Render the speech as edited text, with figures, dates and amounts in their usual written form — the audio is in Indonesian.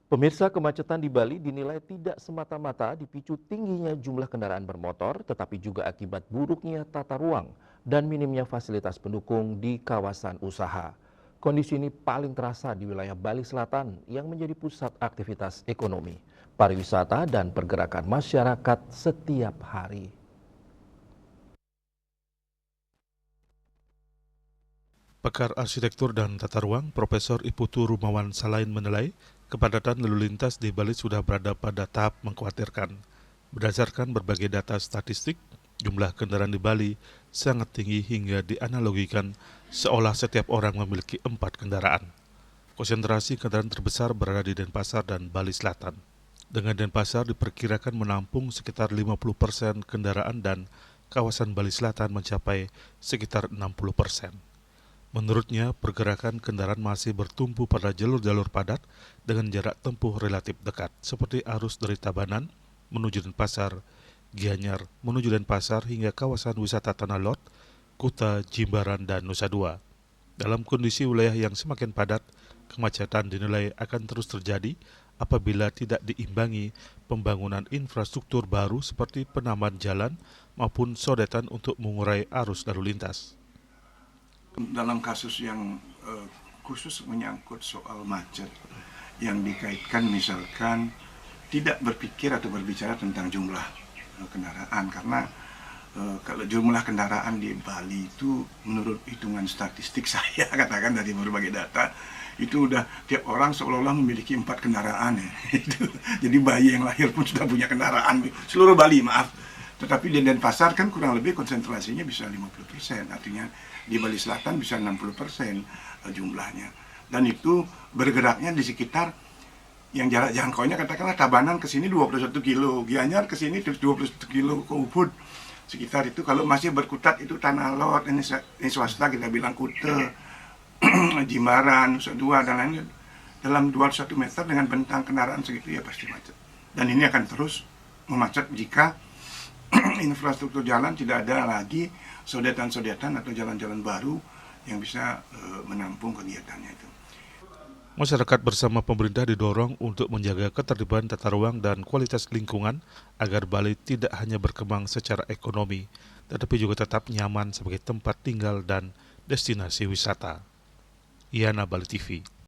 Pemirsa, kemacetan di Bali dinilai tidak semata-mata dipicu tingginya jumlah kendaraan bermotor, tetapi juga akibat buruknya tata ruang dan minimnya fasilitas pendukung di kawasan usaha. Kondisi ini paling terasa di wilayah Bali Selatan yang menjadi pusat aktivitas ekonomi, pariwisata, dan pergerakan masyarakat setiap hari. Pakar arsitektur dan tata ruang, Profesor Iputu Rumawan Salain menilai kepadatan lalu lintas di Bali sudah berada pada tahap mengkhawatirkan. Berdasarkan berbagai data statistik, jumlah kendaraan di Bali sangat tinggi hingga dianalogikan seolah setiap orang memiliki 4 kendaraan. Konsentrasi kendaraan terbesar berada di Denpasar dan Bali Selatan. Dengan Denpasar diperkirakan menampung sekitar 50% kendaraan dan kawasan Bali Selatan mencapai sekitar 60%. Menurutnya, pergerakan kendaraan masih bertumpu pada jalur-jalur padat dengan jarak tempuh relatif dekat, seperti arus dari Tabanan menuju Denpasar, Gianyar menuju Denpasar hingga kawasan wisata Tanah Lot, Kuta, Jimbaran, dan Nusa Dua. Dalam kondisi wilayah yang semakin padat, kemacetan dinilai akan terus terjadi apabila tidak diimbangi pembangunan infrastruktur baru seperti penambahan jalan maupun sodetan untuk mengurai arus lalu lintas. Dalam kasus yang khusus menyangkut soal macet yang dikaitkan misalkan tidak berpikir atau berbicara tentang jumlah kendaraan, karena kalau jumlah kendaraan di Bali itu menurut hitungan statistik saya katakan dari berbagai data itu udah tiap orang seolah-olah memiliki 4 kendaraan ya. Jadi bayi yang lahir pun sudah punya kendaraan seluruh Bali, maaf. Tetapi di Denpasar kan kurang lebih konsentrasinya bisa 50%, artinya di Bali Selatan bisa 60% jumlahnya. Dan itu bergeraknya di sekitar yang jarak jangkaunya katakanlah Tabanan ke sini 21 kilo, Gianyar ke sini 21 kilo ke Ubud. Sekitar itu kalau masih berkutat itu Tanah Lot, ini swasta kita bilang Kuta, Jimbaran, Nusa Dua dan lainnya. Dalam 201 meter dengan bentang kendaraan segitu ya pasti macet. Dan ini akan terus memacet jika infrastruktur jalan tidak ada lagi sodetan-sodetan atau jalan-jalan baru yang bisa menampung kegiatannya itu. Masyarakat bersama pemerintah didorong untuk menjaga ketertiban tata ruang dan kualitas lingkungan agar Bali tidak hanya berkembang secara ekonomi, tetapi juga tetap nyaman sebagai tempat tinggal dan destinasi wisata. Yana Bali TV.